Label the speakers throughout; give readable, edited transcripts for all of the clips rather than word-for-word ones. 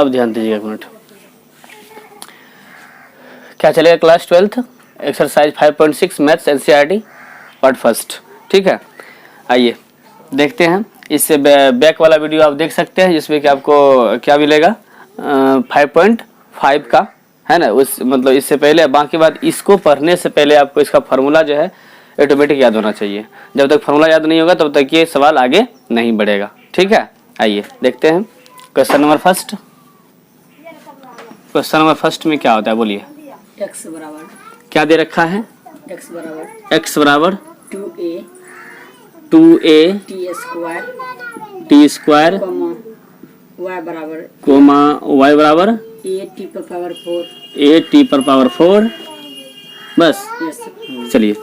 Speaker 1: अब ध्यान दीजिएगा एक मिनट, क्या चलेगा? Class 12th exercise 5.6 maths NCERT part first. ठीक है, आइए देखते हैं। इससे बैक वाला वीडियो आप देख सकते हैं जिसमें कि आपको क्या मिलेगा 5.5 का, है ना, उस मतलब इससे पहले। बाकी बात इसको पढ़ने से पहले आपको इसका फार्मूला जो है ऑटोमेटिक याद होना चाहिए। जब तक फार्मूला याद नहीं होगा तब तक ये सवाल आगे नहीं बढ़ेगा। ठीक है, आइए देखते हैं question number first. Question number first में क्या होता है बोलिए?
Speaker 2: x बराबर
Speaker 1: क्या दे रखा है?
Speaker 2: x बराबर 2a
Speaker 1: t स्क्वायर
Speaker 2: y बराबर
Speaker 1: कोमा y बराबर
Speaker 2: a t पर पावर 4।
Speaker 1: a t पर पावर 4। बस
Speaker 2: यस,
Speaker 1: चलिए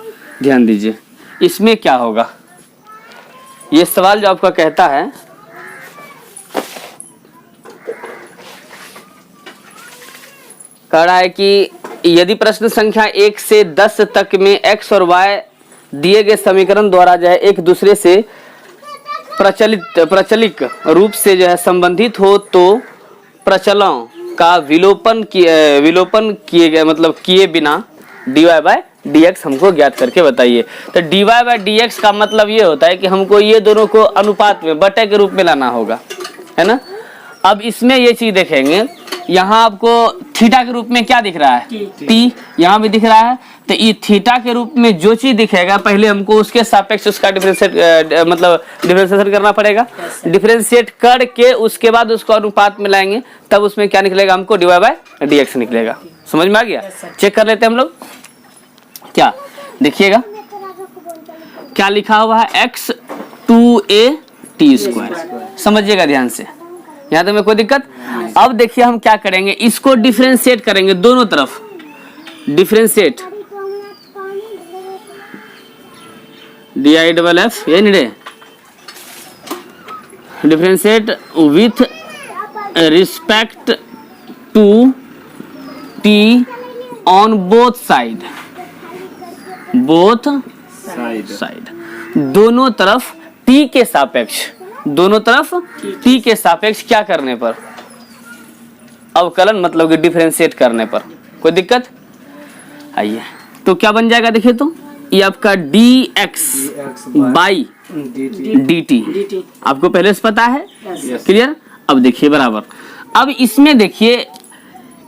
Speaker 1: ध्यान दीजिए, इसमें क्या होगा? ये सवाल जो आपका कहता है कह रहा है कि यदि प्रश्न संख्या 1 से 10 तक में x और y दिए गए समीकरण द्वारा जो है एक दूसरे से प्रचलित रूप से जो है संबंधित हो तो प्रचलों का विलोपन किए गए मतलब किए बिना dy बाय dx हमको ज्ञात करके बताइए। तो dy बाय dx का मतलब ये होता है कि हमको ये दोनों को अनुपात में बटे के रूप में लाना होगा, है ना। अब इसमें ये चीज देखेंगे, यहाँ आपको थीटा के रूप में क्या दिख रहा है? t। यहाँ भी दिख रहा है। तो ये थीटा के रूप में जो चीज दिखेगा पहले हमको उसके सापेक्ष उसका डिफरेंशिएशन करना पड़ेगा। डिफरेंशिएट करके उसके बाद उसको अनुपात में लाएंगे, तब उसमें क्या निकलेगा? हमको dy बाय dx निकलेगा। समझ में आ गया? चेक कर लेते हैं हम लोग। क्या देखिएगा, क्या लिखा हुआ है? x 2a t square. समझिएगा ध्यान से, यहाँ तो में कोई दिक्कत। अब देखिए हम क्या करेंगे, इसको डिफरेंशिएट करेंगे दोनों तरफ। डिफरेंशिएट DIFF ये नहीं रे, differentiate with respect to t on both side. दोनों तरफ t के सापेक्ष, दोनों तरफ t के सापेक्ष क्या करने पर? अवकलन मतलब कि डिफरेंशिएट करने पर। कोई दिक्कत? आइए तो क्या बन जाएगा? देखिए तो ये आपका dx बाई dt आपको पहले से पता है, क्लियर। अब देखिए बराबर, अब इसमें देखिए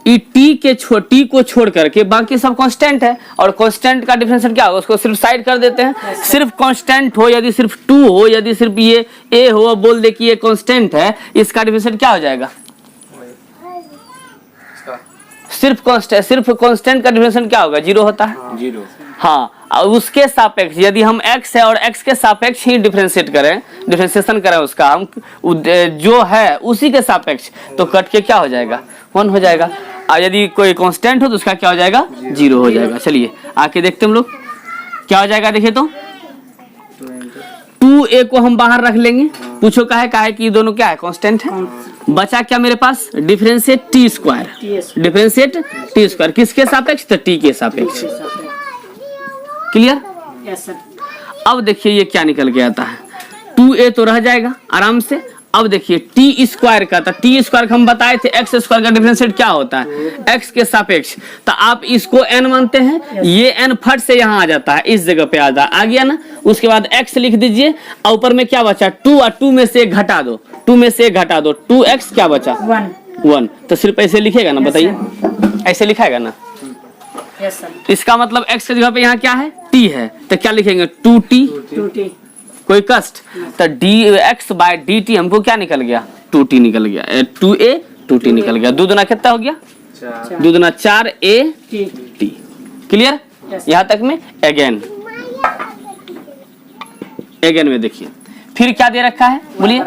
Speaker 1: t को छोड़ करके बाकी सब कांस्टेंट है, और कांस्टेंट का डिफरेंशिएट क्या होगा? उसको सिर्फ साइड कर देते हैं। सिर्फ कांस्टेंट हो, यदि सिर्फ 2 हो, यदि सिर्फ ये a हो, बोल दे कि ये कांस्टेंट है, इसका डिफरेंशिएट क्या हो जाएगा? सिर्फ कांस्टेंट का डिफरेंशिएट क्या होगा? 0 होता है। 0। हाँ, और उसके सापेक्ष यदि हम x है और x के सापेक्ष ही डिफरेंशिएशन करें उसका हम जो है उसी के सापेक्ष, तो कट के क्या हो जाएगा? 1 हो जाएगा। और यदि कोई कांस्टेंट हो तो उसका क्या हो जाएगा? 0 हो जाएगा। चलिए आके देखते हम लोग क्या हो जाएगा। देखिए तो 2a को हम बाहर रख लेंगे। पूछो का है कि ये दोनों क्या है? कांस्टेंट है। बचा क्या मेरे पास? Differentiate t square. Differentiate t square किसके सापेक्ष? तो t के सापेक्ष। क्लियर?
Speaker 2: Yes sir.
Speaker 1: अब देखिए ये क्या निकल के आता है? 2a तो रह जाएगा आराम से। अब देखिए t स्क्वायर का था, t स्क्वायर हम बताए थे x स्क्वायर का डिफरेंशिएट क्या होता है? x के सापेक्ष। तो आप इसको n मानते हैं, ये n फट से यहाँ आ जाता है, इस जगह पे आ गया ना। उसके बाद x लिख दीजिए, और ऊपर में क्या बचा? 2, और 2 में से 1 घटा दो, 2 में से 1 घटा दो, 2x क्या बचा? 1। तो सिर्फ ऐसे लिखेगा ना? बताइए, ऐसे लिखाएगा ना?
Speaker 2: Yes sir.
Speaker 1: इसका मतलब x की जगह पे यहाँ क्या है? t है, तो क्या लिखेंगे? 2t। कोई कष्ट? तो dx बाय dt हमको क्या निकल गया? 2t निकल गया। 2a 2t निकल गया। 2 दूना कितना हो गया? 2 दूना 4a t। क्लियर? यहाँ तक में अगेन में देखिए फिर क्या दे रखा है बोलिए?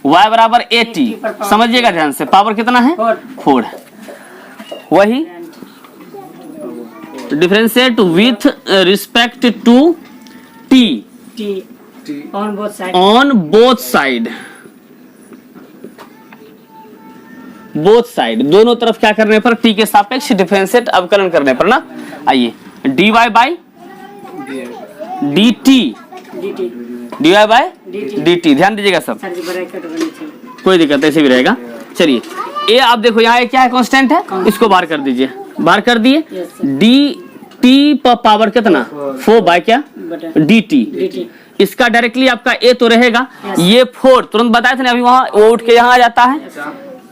Speaker 1: y बराबर at। समझिएगा ध्यान से, पावर कितना है? 4 है। वही differentiate with respect to t
Speaker 2: on
Speaker 1: both side दोनों तरफ क्या करने पर? t के सापेक्ष डिफरेंशिएट अवकलन करने पर ना। आइए dy बाई dt ध्यान दीजिएगा सब, कोई दिक्कत ऐसे भी रहेगा। चलिए ए आप देखो यहाँ क्या है, कांस्टेंट है, इसको बाहर कर दीजिए, बाहर कर दिए।
Speaker 2: Yes, sir.
Speaker 1: D T power कितना 4 बाय क्या
Speaker 2: बटा
Speaker 1: डी टी।
Speaker 2: dt
Speaker 1: इसका डायरेक्टली आपका ए तो रहेगा, ये 4 तुरंत बताए थे ना अभी, वहां वो उठ के यहाँ आ जाता है,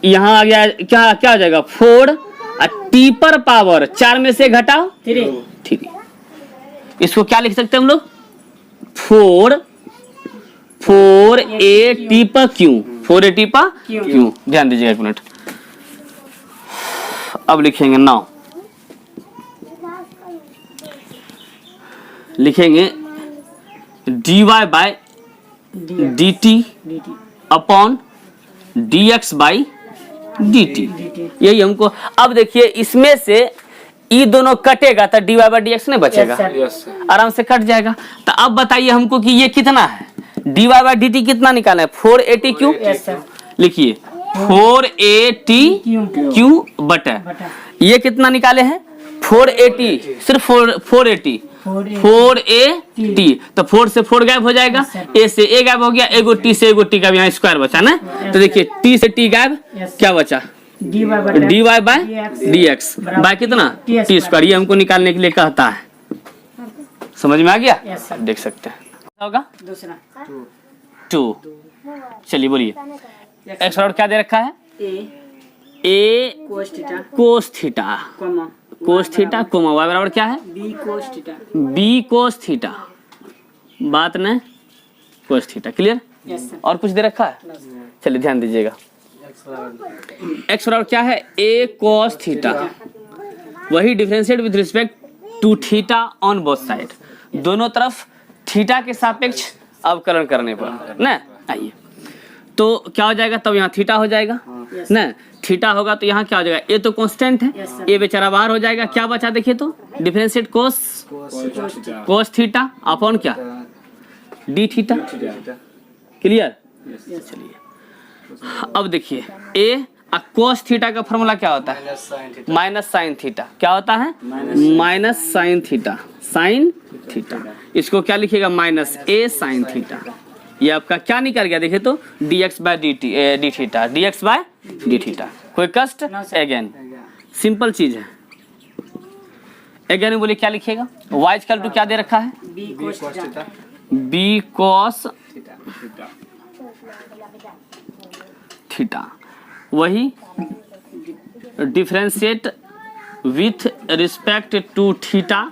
Speaker 1: यहाँ आ गया, क्या क्या हो जाएगा 4 टी पर पावर 4 में से घटाओ 3। इसको क्या लिख सकते हैं हम लोग 4 ए टी पर क्यू, 4 ए टी पर क्यू। ध्यान दीजिएगा एक मिनट। अब लिखेंगे नाउ, लिखेंगे d y by d t
Speaker 2: dt
Speaker 1: upon d x by d t. यही हमको। अब देखिए इसमें से ई दोनों कटेगा तो d y by d x नहीं बचेगा,
Speaker 2: Yes, sir.
Speaker 1: आराम से कट जाएगा। तो अब बताइए हमको कि ये कितना है, d y by d t कितना निकाले, 480 क्यू।
Speaker 2: Yes, sir.
Speaker 1: लिखिए 480 क्यू बटा
Speaker 2: बटा
Speaker 1: ये कितना निकाले हैं 480, सिर्फ 480 480। तो 4 से 4 गायब हो जाएगा, ए से ए गायब हो गया, एगो टी से एगो टी का यहाँ स्क्वायर बचा ना। तो देखिए टी से टी गायब, क्या बचा
Speaker 2: dy बटा
Speaker 1: d y by d x by कितना टी स्क्वायर। ये हमको निकालने के लिए कहता है, समझ में आ गया।
Speaker 2: Yes, sir.
Speaker 1: देख सकते हैं होगा
Speaker 2: दूसरा
Speaker 1: 2। चलिए बोलिए एक्स और क्या दे रखा है,
Speaker 2: a
Speaker 1: a
Speaker 2: cos theta
Speaker 1: cos theta,
Speaker 2: comma
Speaker 1: cos theta comma y बराबर क्या है
Speaker 2: b cos theta.
Speaker 1: B cos theta, बात न cos theta. Clear.
Speaker 2: Yes, sir.
Speaker 1: और कुछ दे रखा है, चलिए ध्यान दीजिएगा। एक्स बराबर क्या है ए कोस थीटा, वही differentiate with respect to theta on both side, दोनों तरफ थीटा के सापेक्ष अवकलन करने पर ना। आइए तो क्या हो जाएगा, तब यहाँ थीटा हो जाएगा ना, थीटा होगा तो यहाँ क्या हो जाएगा, ए तो कांस्टेंट है,
Speaker 2: Yes, sir.
Speaker 1: ए बेचारा बाहर हो जाएगा, क्या बचा देखिए तो डिफरेंशिएट कोस थीटा अपॉन क्या डी थीटा। क्लियर। चलिए अब देखिए ए कोस थीटा का फॉर्मूला क्या होता है माइनस साइन थीटा, क्या होता है minus sine theta, sine theta. इसको क्या लिखिएगा माइनस ए साइन थीटा। ये आपका क्या निकल गया देखिए तो d x by d t, d theta, d x by d theta. कोई कष्ट अगेन सिंपल चीज है। अगेन बोलिए क्या लिखिएगा, y इक्वल टू क्या दे रखा है
Speaker 2: b cos theta
Speaker 1: b cos theta, वही differentiate with respect to theta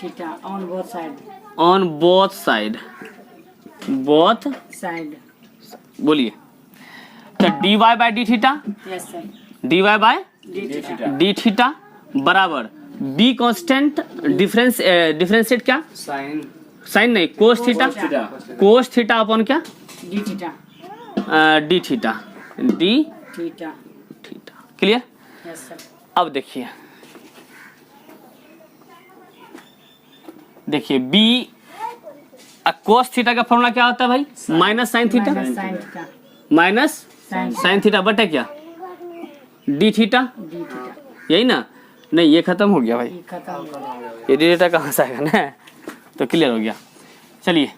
Speaker 2: theta on both side
Speaker 1: on both side, both
Speaker 2: side.
Speaker 1: बोलिए तो d y by d theta,
Speaker 2: yes sir
Speaker 1: d y by
Speaker 2: d theta
Speaker 1: d theta बराबर b constant differentiate क्या sine नहीं cos theta, cos theta upon क्या
Speaker 2: d theta
Speaker 1: d theta, d
Speaker 2: theta.
Speaker 1: Theta. Clear.
Speaker 2: Yes sir
Speaker 1: अब देखिए देखिए b cos theta का formula क्या होता है भाई minus sine theta,
Speaker 2: minus sine theta
Speaker 1: minus
Speaker 2: sine
Speaker 1: sine theta बटे क्या डी थीटा,
Speaker 2: d थीटा।
Speaker 1: यही ना। नहीं ये खत्म हो गया भाई,
Speaker 2: ये खत्म हो गया।
Speaker 1: ये डी थीटा कहाँ से आएगा ना, तो क्लियर हो गया। चलिए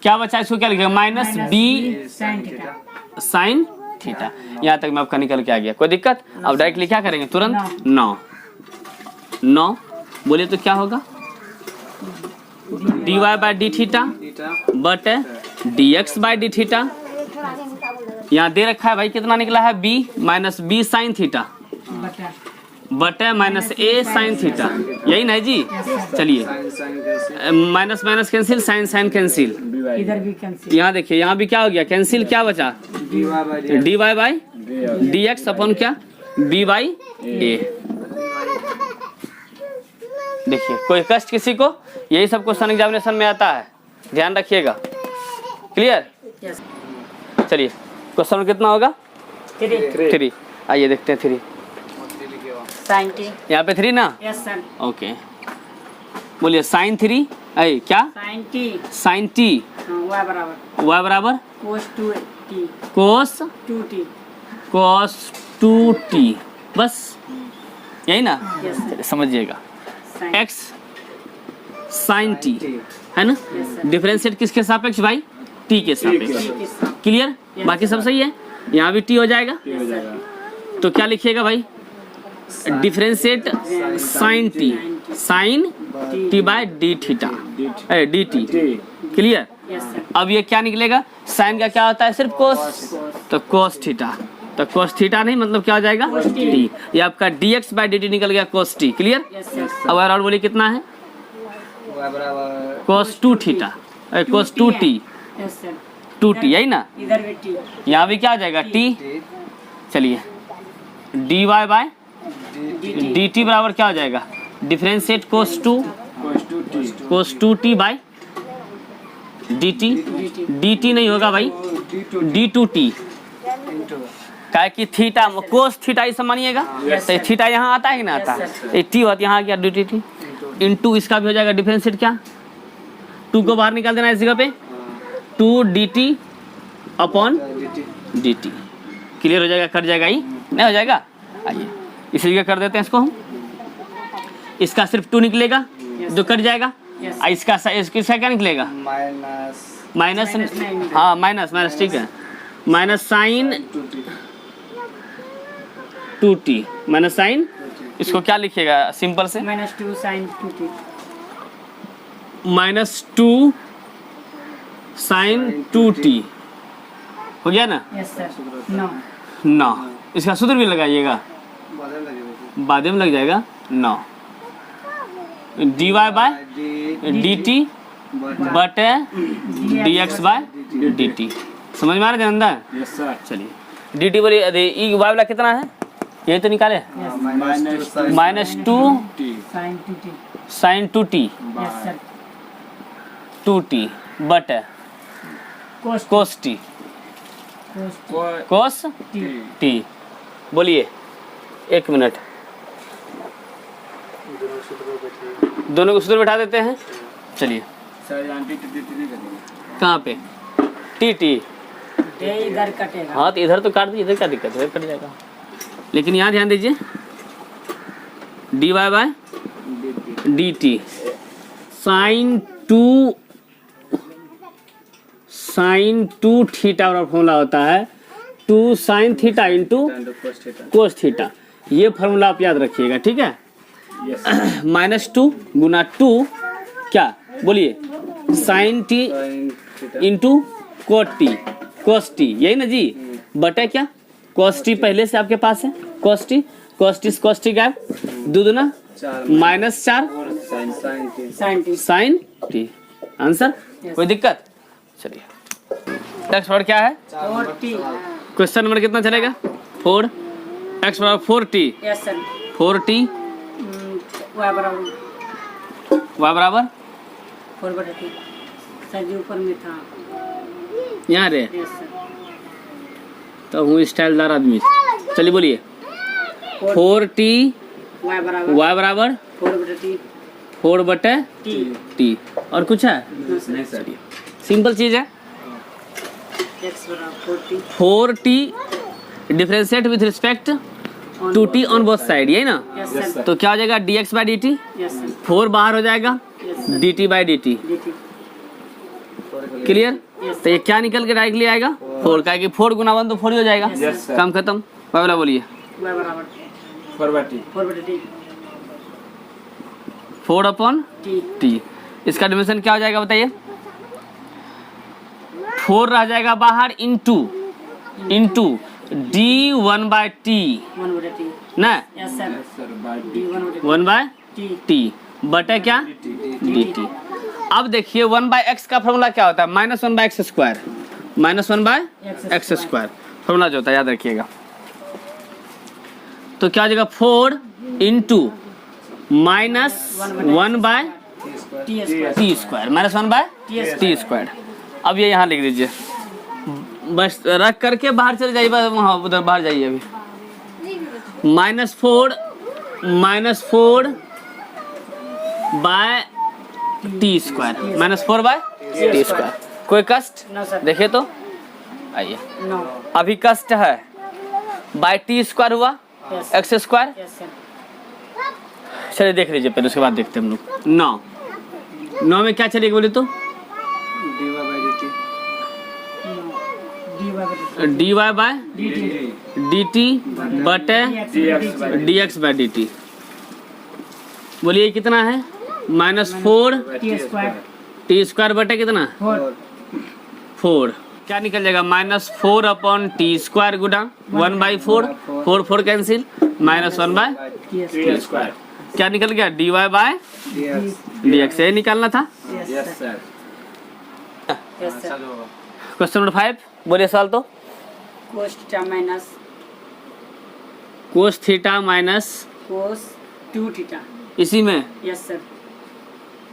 Speaker 1: क्या बचा इसको क्या लिखेगा minus b
Speaker 2: sine theta
Speaker 1: sine theta. यहाँ तक मैं आपका निकल के आ गया, कोई दिक्कत। अब डायरेक्टली क्या करेंगे तुरंत 9 बोलिए तो क्या होगा d y by d theta बट d x by d theta. यहाँ दे रखा है भाई कितना निकला है b minus b sine theta
Speaker 2: बटा
Speaker 1: बटे माइनस ए साइन थीटा, यही ना जी। चलिए minus minus cancel, sine sine cancel,
Speaker 2: इधर भी कैंसिल।
Speaker 1: यहाँ देखिए यहाँ भी क्या हो गया कैंसिल, क्या बचा d y by d x upon क्या बी बाई ए। देखिए कोई कष्ट किसी को, यही सब क्वेश्चन एग्जामिनेशन में आता है, ध्यान रखिएगा। क्लियर।
Speaker 2: यस
Speaker 1: चलिए क्वेश्चन कितना होगा 3। आइए देखते हैं 3,
Speaker 2: साइन t।
Speaker 1: यहाँ पे 3 ना।
Speaker 2: यस सर
Speaker 1: ओके बोलिए साइन 3 आई क्या
Speaker 2: sine t
Speaker 1: sine t
Speaker 2: y बराबर
Speaker 1: वाई बराबर
Speaker 2: cos 2t
Speaker 1: cos
Speaker 2: 2t।
Speaker 1: Cos 2t, बस यही ना।
Speaker 2: यस सर
Speaker 1: समझिएगा
Speaker 2: साइन
Speaker 1: x साइन टी है ना, डिफरेंशिएट किसके सापेक्ष भाई टी के सापेक्ष। क्लियर। बाकी सब सही है, यहाँ भी टी हो जाएगा। तो क्या लिखिएगा भाई, differentiate sine t by d theta d t. Clear.
Speaker 2: Yes, sir.
Speaker 1: अब ये क्या निकलेगा, साइन का क्या होता है सिर्फ कोस, तो कोस थीटा, तो कोस थीटा नहीं मतलब क्या हो जाएगा टी, ये आपका dx बाय dt निकल गया cos t. Clear.
Speaker 2: Yes, sir.
Speaker 1: अब और बोलिए कितना है, कोस 2 theta cos 2 T,
Speaker 2: Yes, sir.
Speaker 1: 2 T यही ना,
Speaker 2: इधर भी टी।
Speaker 1: यहाँ भी क्या हो जाएगा टी। चलिए dy बाय dt बराबर क्या हो जाएगा, differentiate cos 2 T bye dt, dt नहीं होगा भाई d2t, क्या कि थीटा कोस थीटा ये सब मानिएगा, तो थीटा यहाँ आता है कि ना आता है, ये टी होता है यहाँ क्या dt इंटू इसका भी हो जाएगा डिफरेंशिएट क्या, 2 को बाहर निकाल देना इस जगह पे, 2 dt अपॉन dt। क्लियर हो जाएगा, कट जाएगा, ही नहीं हो जाएगा। आइए इसी जगह कर देते हैं इसको हम, इसका सिर्फ 2 निकलेगा जो कट जाएगा, इसका क्या निकलेगा माइनस, हाँ माइनस ठीक है, minus sign 2t minus sign, इसको क्या लिखिएगा सिंपल से,
Speaker 2: -2 sin 2t।
Speaker 1: -2 साइन 2t हो गया ना।
Speaker 2: Yes, sir. No.
Speaker 1: नौ, इसका सूत्र भी लगाइएगा, बाद में लग जाएगा 9 dy बाय dt बटे dx बाय dt। समझ में आ रहा है अंदर।
Speaker 3: Yes sir.
Speaker 1: चलिए dt बोलिए, अरे ई वाई वाला कितना है ये तो निकाले, -2
Speaker 2: Sin 2t।
Speaker 1: Sign 2t
Speaker 2: Yes, sir.
Speaker 1: 2t बटे
Speaker 2: Cos
Speaker 1: कोस टी कोस
Speaker 2: t।
Speaker 1: टी। बोलिए 1 मिनट, दोनों को सूत्र बैठा देते हैं। चलिए कहाँ पे टी टी,
Speaker 2: ये इधर कटेगा।
Speaker 1: हाँ तो इधर तो काट दीजिए, इधर क्या दिक्कत है, कट जाएगा। लेकिन यहाँ ध्यान दीजिए dy bye dt sine 2 theta और फॉर्मूला होता है 2 sine theta into cos theta, ये फॉर्मूला आप याद रखिएगा, ठीक है। -2 गुना 2 क्या बोलिए sine t into cos t यही ना जी, बटे क्या कोस टी पहले से आपके पास है, कोस टी गैप 2 दूना -4
Speaker 2: Sin t।
Speaker 1: Sine t. Answer कोई दिक्कत। चलिए नेक्स्ट वर्ड क्या है,
Speaker 2: 4t।
Speaker 1: क्वेश्चन नंबर कितना चलेगा 4, x बराबर 4t,
Speaker 2: Yes, sir.
Speaker 1: 4t
Speaker 2: y बराबर 4/t। सर जी ऊपर में था।
Speaker 1: यहाँ रे
Speaker 2: Yes, sir.
Speaker 1: तो हूँ स्टाइलदार आदमी। चलिए बोलिए 4t
Speaker 2: y
Speaker 1: y बराबर
Speaker 2: 4/t।
Speaker 1: 4 बटे
Speaker 2: t।
Speaker 1: t, और कुछ है
Speaker 3: नहीं सर।
Speaker 1: सिंपल चीज है,
Speaker 2: x बराबर 4t।
Speaker 1: 4t differentiate with respect to t on both side, यही ना।
Speaker 2: Yes, sir.
Speaker 1: तो क्या हो जाएगा dx by dt,
Speaker 2: Yes, sir.
Speaker 1: 4 बाहर हो जाएगा
Speaker 2: Yes, sir.
Speaker 1: dt by dt।
Speaker 2: dt।
Speaker 1: Clear.
Speaker 2: Yes,
Speaker 1: तो ये क्या निकल के डायरेक्टली आएगा 4 का, कि 4 गुना 1 तो 4 ही हो जाएगा।
Speaker 3: Yes, sir.
Speaker 1: काम खत्म। वाला बोलिए
Speaker 2: y बराबर
Speaker 3: 4/t
Speaker 2: 4/t।
Speaker 1: 4 upon
Speaker 2: t।
Speaker 1: t, इसका डिमेंशन क्या हो जाएगा बताइए, 4 रह जाएगा बाहर into d1 by T
Speaker 2: 1/t।
Speaker 1: ना,
Speaker 2: Yes, sir.
Speaker 3: Sir by
Speaker 2: d 1/t।
Speaker 1: 1 by
Speaker 2: t।
Speaker 1: T बटे क्या dt। अब देखिए 1 बाय एक्स का फॉर्मूला क्या होता है, -1 by x square, -1 by x square formula जो होता है याद रखिएगा। तो क्या हो जाएगा 4 into -1 by
Speaker 2: t square।
Speaker 1: T square, -1 by t square. अब ये यहाँ लिख दीजिए, बस रख करके बाहर चले जाइए, बस वहाँ उधर बाहर जाइए अभी। -4 by t square, -4 by t square. कोई कष्ट
Speaker 2: No, sir.
Speaker 1: देखिए तो आइए,
Speaker 2: No।
Speaker 1: अभी कष्ट है बाय टी स्क्वायर हुआ
Speaker 2: Yes।
Speaker 1: X square.
Speaker 2: Yes, sir।
Speaker 1: चलिए देख लीजिए पहले, उसके बाद देखते हैं हम लोग। 9 में क्या चलेगा बोले तो
Speaker 2: No। dy/dt।
Speaker 1: dy bye
Speaker 2: dt।
Speaker 1: dt बटे dx/dt। बोलिए कितना है? -4
Speaker 2: टी स्क्वायर
Speaker 1: टी स्क्वायर बटे कितना? 4। क्या निकल जाएगा? -4 अपॉन टी स्क्वायर गुना 1/4, 4 कैंसिल, -1/।
Speaker 3: T square.
Speaker 1: क्या निकल गया? dy/dx। यही निकालना था।
Speaker 3: Yes sir.
Speaker 2: Yes sir.
Speaker 1: Question number 5 बोलिए सवाल तो।
Speaker 2: Cos theta minus
Speaker 1: cos theta minus
Speaker 2: cos 2 theta.
Speaker 1: इसी में
Speaker 2: yes sir.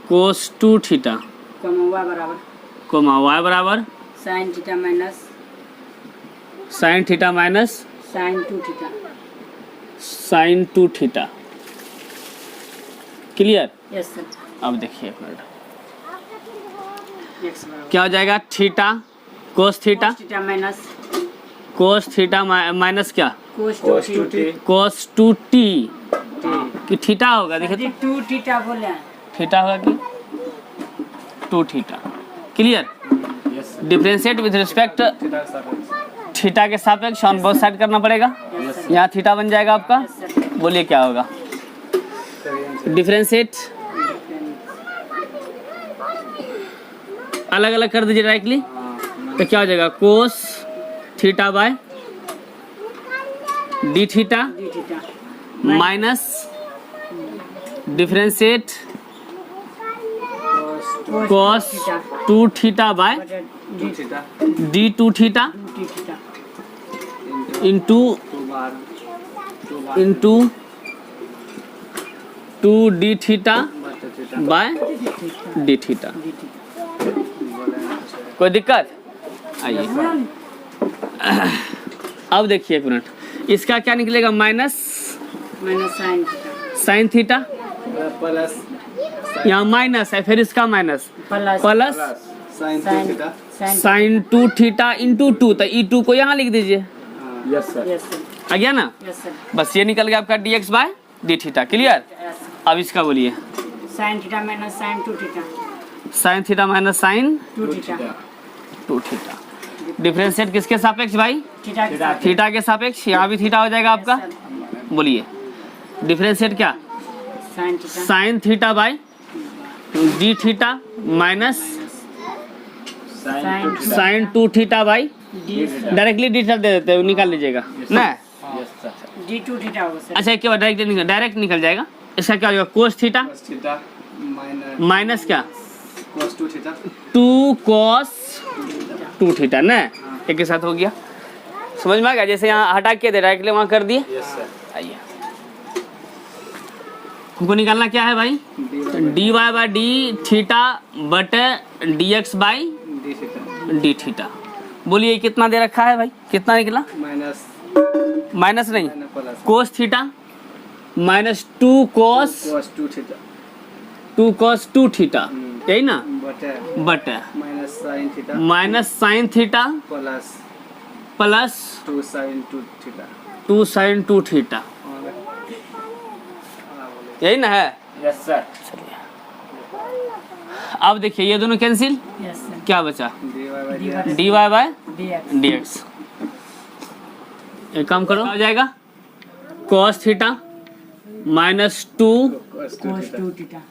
Speaker 1: Cos 2 theta
Speaker 2: comma y बराबर
Speaker 1: कोमा y बराबर
Speaker 2: sine theta minus
Speaker 1: sine theta minus
Speaker 2: sine 2 theta.
Speaker 1: Sine 2 theta. Clear?
Speaker 2: Yes sir.
Speaker 1: अब देखिए एक मिनट,
Speaker 2: x बराबर
Speaker 1: क्या हो जाएगा? Theta cos theta
Speaker 2: cos theta minus
Speaker 1: cos theta minus क्या?
Speaker 2: कोस
Speaker 3: कोस
Speaker 2: 2
Speaker 3: 2t
Speaker 1: कोस 2t कि थीटा होगा? देखिए
Speaker 2: जी 2 थीटा बोले हैं।
Speaker 1: थीटा होगा कि 2 theta. Clear?
Speaker 3: Yes sir.
Speaker 1: Differentiate with respect
Speaker 3: theta sir.
Speaker 1: Theta के सापेक्ष ऑन बोथ साइड करना पड़ेगा।
Speaker 2: Yes sir.
Speaker 1: यहाँ थीटा बन जाएगा आपका।
Speaker 2: Yes sir.
Speaker 1: बोलिए क्या होगा? डिफरेंशिएट अलग अलग कर दीजिए डायरेक्टली, तो क्या हो जाएगा? Cos theta by d theta
Speaker 2: d theta
Speaker 1: minus differentiate cos 2 theta by
Speaker 2: बटे d
Speaker 3: theta
Speaker 1: d 2 theta
Speaker 2: 2 theta
Speaker 1: into 2 d theta by d theta. कोई दिक्कत? आइए अब देखिए एक मिनट, इसका क्या निकलेगा? Minus
Speaker 2: minus sine theta
Speaker 1: sine theta,
Speaker 3: plus
Speaker 1: यहाँ माइनस है, फिर इसका minus
Speaker 2: plus
Speaker 1: plus
Speaker 3: sine
Speaker 2: sine
Speaker 3: theta.
Speaker 2: Sine
Speaker 1: sine 2 theta into 2, तो ई 2 को यहाँ लिख दीजिए।
Speaker 3: Yes sir.
Speaker 2: Yes sir.
Speaker 1: आ गया ना?
Speaker 2: Yes sir.
Speaker 1: बस ये निकल गया आपका dx by d theta. Clear?
Speaker 2: Yes
Speaker 1: अब इसका बोलिए।
Speaker 2: Sine theta minus sine 2 theta
Speaker 1: sine theta minus sine
Speaker 2: 2 theta
Speaker 1: 2 theta. Differentiate किसके सापेक्ष भाई?
Speaker 2: थीटा के साथ
Speaker 1: थीटा के सापेक्ष। यहाँ भी थीटा हो जाएगा आपका।
Speaker 2: Yes sir.
Speaker 1: बोलिए डिफरेंशिएट क्या?
Speaker 2: Sine theta
Speaker 1: sine theta by d theta minus
Speaker 2: sine
Speaker 1: sine 2 theta by
Speaker 2: d
Speaker 1: directly d theta दे देते हैं, निकाल लीजिएगा ना।
Speaker 3: Yes sir.
Speaker 2: डी 2 थीटा होगा सर।
Speaker 1: अच्छा एक के बाद डायरेक्ट निकल जाएगा। इसका क्या होगा? कोस theta
Speaker 3: cos theta minus
Speaker 1: minus क्या?
Speaker 3: कोस 2 थीटा
Speaker 1: 2 कॉस 2 थीटा ना। एक के साथ हो गया, समझ में आ गया? जैसे यहाँ हटा के दे डायरेक्टली वहाँ कर दिए।
Speaker 3: Yes sir.
Speaker 1: आइए हमको निकालना क्या है भाई? D y by d theta बटे d x by
Speaker 3: d theta
Speaker 1: d theta. बोलिए कितना दे रखा है भाई? कितना निकला?
Speaker 3: माइनस
Speaker 1: माइनस नहीं,
Speaker 3: plus
Speaker 1: cos theta minus 2 cos
Speaker 3: cos 2 theta
Speaker 1: 2 cos 2 theta, यही ना?
Speaker 3: बटे
Speaker 1: बटे
Speaker 3: minus sine theta
Speaker 1: minus sine theta
Speaker 3: plus
Speaker 1: plus
Speaker 3: 2 sine 2 theta
Speaker 1: 2 sine 2 theta, यही ना है?
Speaker 3: Yes sir.
Speaker 1: चलिए अब देखिए ये दोनों कैंसिल,
Speaker 2: यस सर।
Speaker 1: क्या बचा?
Speaker 3: D y by
Speaker 2: d
Speaker 3: d
Speaker 1: d y by
Speaker 2: d x
Speaker 1: d x. एक काम करो, हो जाएगा cos theta minus 2
Speaker 3: cos
Speaker 2: cos 2 theta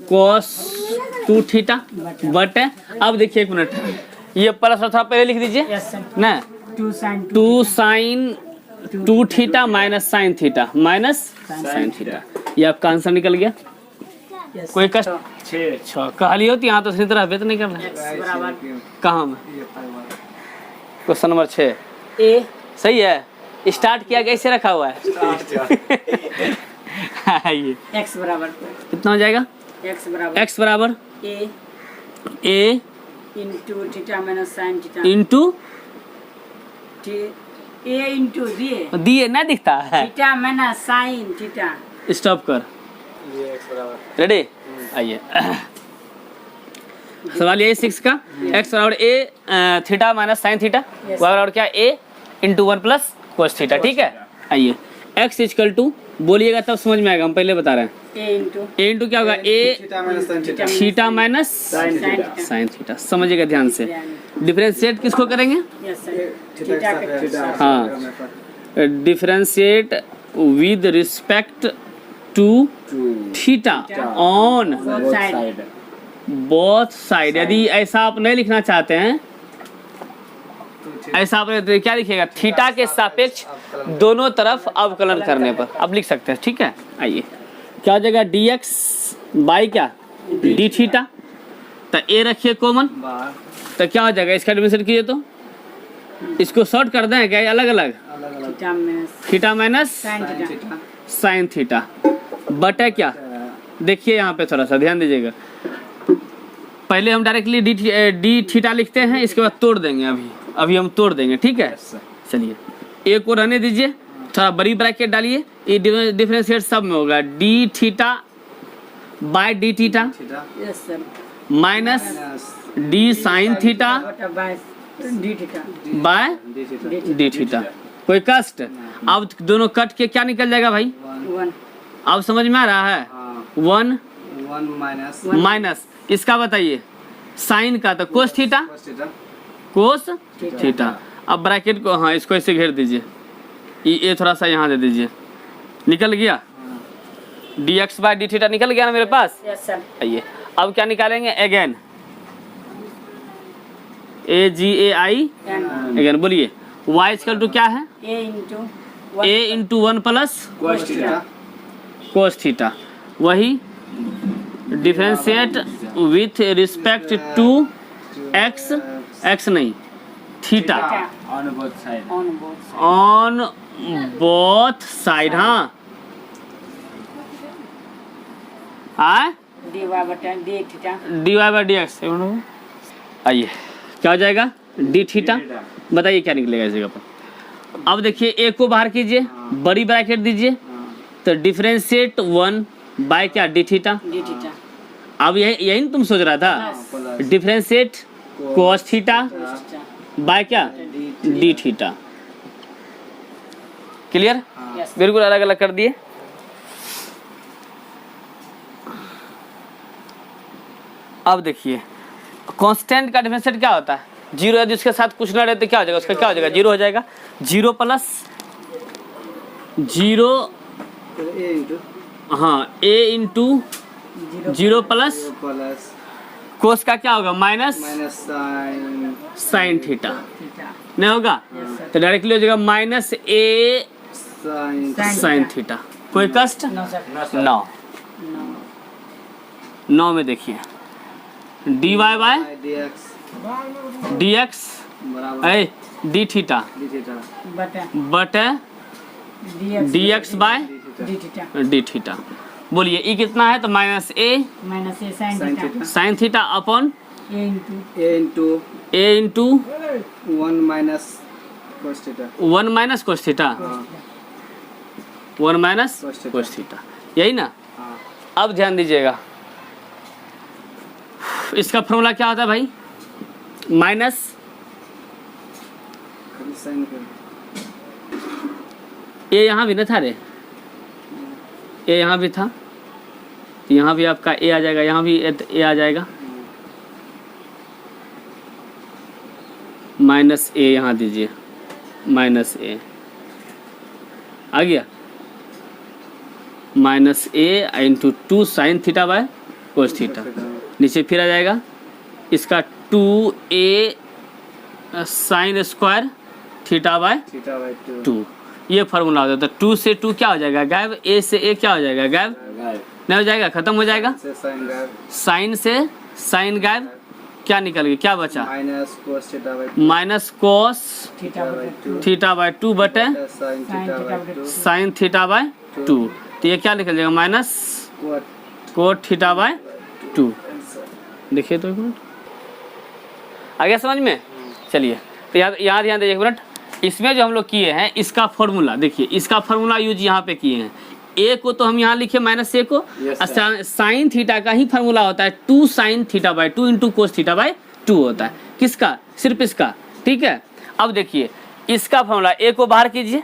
Speaker 1: cos 2 theta बटे, अब देखिए एक मिनट, ये प्लस था पहले लिख दीजिए
Speaker 2: यस सर।
Speaker 1: ना।
Speaker 2: 2 sine
Speaker 1: 2 sine 2 theta minus sine theta minus sine theta. ये आपका आंसर निकल गया।
Speaker 2: यस
Speaker 1: कोई कष्ट
Speaker 3: 6
Speaker 1: कहली होती यहाँ तो सही तरह बेत नहीं कर रहे।
Speaker 2: एक्स बराबर
Speaker 1: कहाँ में? क्वेश्चन नंबर 6
Speaker 2: ए
Speaker 1: सही है। स्टार्ट किया कैसे रखा हुआ है? ये
Speaker 2: एक्स बराबर
Speaker 1: कितना हो जाएगा?
Speaker 2: एक्स बराबर
Speaker 1: x बराबर
Speaker 2: ए
Speaker 1: a
Speaker 2: into theta minus sine theta
Speaker 1: into
Speaker 2: a into दिए
Speaker 1: दिए ना दिखता है।
Speaker 2: Theta minus sine theta.
Speaker 1: Stop कर,
Speaker 3: ये एक्स बराबर
Speaker 1: रेडी? आइए सवाल यही 6 का। x बराबर a theta minus sine theta, y बराबर क्या? a into 1 plus cos theta. ठीक है, आइए x इजकल टू बोलिएगा तब समझ में आएगा, हम पहले बता रहे हैं।
Speaker 2: ए इंटू
Speaker 1: ए इंटू क्या होगा, a
Speaker 3: theta minus sine theta.
Speaker 1: Theta minus
Speaker 3: sine theta.
Speaker 1: Sine theta. समझिएगा ध्यान से, डिफरेंशिएट किसको करेंगे,
Speaker 2: यस सर
Speaker 3: थीटा
Speaker 2: थीटा
Speaker 3: के
Speaker 2: के
Speaker 3: थीटा
Speaker 1: हाँ। Differentiate with respect to theta on
Speaker 2: both side
Speaker 1: both side. यदि ऐसा आप नहीं लिखना चाहते हैं, ऐसा आप तो क्या लिखिएगा, थीटा के सापेक्ष दोनों तरफ अवकलन करने पर आप लिख सकते हैं। ठीक है, आइए क्या हो जाएगा, dx बाई क्या डी थीटा, तो ए रखिए कॉमन,
Speaker 3: बाहर
Speaker 1: तो क्या हो जाएगा, इसका डिफरेंशिएट कीजिए तो इसको शॉर्ट कर दें क्या, अलग अलग,
Speaker 3: अलग अलग
Speaker 2: theta minus
Speaker 1: theta minus
Speaker 2: sine
Speaker 3: sine
Speaker 2: theta
Speaker 3: theta
Speaker 1: sine theta बटे क्या, देखिए यहाँ पे थोड़ा सा ध्यान दीजिएगा, पहले हम डायरेक्टली डी थीटा लिखते हैं, इसके बाद तोड़ देंगे, अभी हम तोड़ देंगे। ठीक है, चलिए एक को रहने दीजिए, थोड़ा बड़ी ब्रैकेट डालिए, ये डिफरेंशिएट सब में होगा, d theta by d theta
Speaker 3: theta
Speaker 2: yes sir
Speaker 1: minus
Speaker 3: minus
Speaker 1: d sine theta
Speaker 2: बटा by d theta
Speaker 1: by
Speaker 3: d theta
Speaker 1: d theta. कोई कष्ट, अब दोनों कट के क्या निकल जाएगा भाई,
Speaker 2: 1
Speaker 1: अब समझ में आ रहा है,
Speaker 3: हाँ
Speaker 1: 1
Speaker 3: 1 माइनस
Speaker 1: माइनस इसका बताइए साइन का, तो cos theta
Speaker 3: cos theta
Speaker 1: cos theta. अब ब्रैकेट को हाँ इसको ऐसे घेर दीजिए, ये थोड़ा सा यहाँ दे दीजिए, निकल गया dx बाय डी थीटा निकल गया ना मेरे पास।
Speaker 2: यस सर
Speaker 1: आइए अब क्या निकालेंगे, अगेन AGAI अगेन, बोलिए y इक्वल टू क्या है,
Speaker 2: a into
Speaker 1: a into 1 plus
Speaker 3: cos theta
Speaker 1: cos theta, वही differentiate with respect to x, x नहीं theta
Speaker 3: on both side
Speaker 2: on both
Speaker 1: on both side. हाँ आए
Speaker 2: डी वाई बटा d theta
Speaker 1: d y by d x. आइए क्या हो जाएगा, D theta, बताइए क्या निकलेगा इस जगह पर। अब देखिए एक को बाहर कीजिए, बड़ी ब्रैकेट दीजिए, तो डिफरेंशिएट 1 बाय क्या डी थीटा।
Speaker 2: डी थीटा
Speaker 1: अब यही ना तुम सोच रहा था,
Speaker 3: plus
Speaker 1: differentiate cos theta by क्या
Speaker 3: d
Speaker 1: d theta. Clear,
Speaker 2: yes
Speaker 1: बिल्कुल अलग अलग कर दिए। अब देखिए कांस्टेंट का डिफरेंशिएट क्या होता है, जीरो, यदि उसके साथ कुछ ना रहे तो क्या हो जाएगा, उसका क्या हो जाएगा, जीरो हो जाएगा, zero plus zero,
Speaker 3: a into
Speaker 1: हाँ a into zero plus
Speaker 3: plus
Speaker 1: cos का क्या होगा, minus
Speaker 3: minus sine
Speaker 1: sine theta,
Speaker 2: theta
Speaker 1: नहीं होगा
Speaker 2: यस सर
Speaker 1: तो डायरेक्टली हो जाएगा minus a
Speaker 3: sine
Speaker 1: sine theta. कोई कष्ट,
Speaker 2: नो सर
Speaker 1: 9
Speaker 2: नो
Speaker 1: 9 में देखिए d y by
Speaker 3: dx
Speaker 1: d x
Speaker 3: बराबर
Speaker 1: a d theta
Speaker 3: d theta
Speaker 2: बटा
Speaker 1: बट d x by
Speaker 2: d theta
Speaker 1: d theta. बोलिए ई कितना है, तो minus a
Speaker 2: minus a sine
Speaker 3: sine
Speaker 2: theta
Speaker 3: theta
Speaker 1: sine theta upon
Speaker 2: a into
Speaker 3: a into
Speaker 1: a into
Speaker 3: 1 minus cos theta
Speaker 1: 1 minus cos theta,
Speaker 3: हाँ
Speaker 1: 1 minus
Speaker 3: Cos theta.
Speaker 1: Cos theta, यही ना।
Speaker 3: हाँ
Speaker 1: अब ध्यान दीजिएगा, इसका फॉर्मूला क्या होता है भाई, माइनस
Speaker 3: साइन कर
Speaker 1: ए यहाँ भी ना था रे, ए यहाँ भी था, यहाँ भी आपका ए आ जाएगा, यहाँ भी ए आ जाएगा, माइनस ए यहाँ दीजिए, माइनस ए आ गया, minus A into 2 sine theta by cos theta, नीचे फिर आ जाएगा इसका 2a sine square theta by
Speaker 3: theta by
Speaker 1: 2, ये फार्मूला होता है। तो 2 से 2 क्या हो जाएगा गायब, a से a क्या हो जाएगा गायब, नहीं हो जाएगा, खत्म हो जाएगा,
Speaker 3: से साइन गायब
Speaker 1: साइन से साइन गायब, क्या निकल गया, क्या बचा,
Speaker 3: minus cos theta bye
Speaker 1: minus cos
Speaker 2: theta बटा
Speaker 1: थीटा बाय 2 बटे
Speaker 3: sign theta bye 2
Speaker 1: sine theta bye 2, तो ये क्या निकल जाएगा, माइनस कोट थीटा बाय 2। देखिए तो एक मिनट आ गया समझ में। चलिए तो यहाँ ध्यान दीजिए एक मिनट, इसमें जो हम लोग किए हैं इसका फॉर्मूला देखिए, इसका फॉर्मूला यूज यहाँ पे किए हैं, ए को तो हम यहाँ लिखे माइनस ए को, साइन थीटा का ही फॉर्मूला होता है 2 sine theta bye 2 into cos theta bye 2 होता है, किसका, सिर्फ इसका। ठीक है, अब देखिए इसका फॉर्मूला, ए को बाहर कीजिए,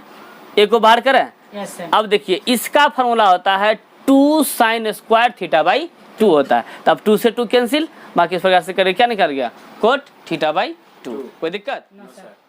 Speaker 1: ए को बाहर करें,
Speaker 2: यस सर।
Speaker 1: अब देखिए इसका फॉर्मूला होता है 2 साइन स्क्वायर थीटा बाई 2 होता है। तो अब 2 से 2 कैंसिल, बाकी इस प्रकार से करें क्या निकल गया कोट थीटा बाई 2। कोई दिक्कत?
Speaker 2: No sir.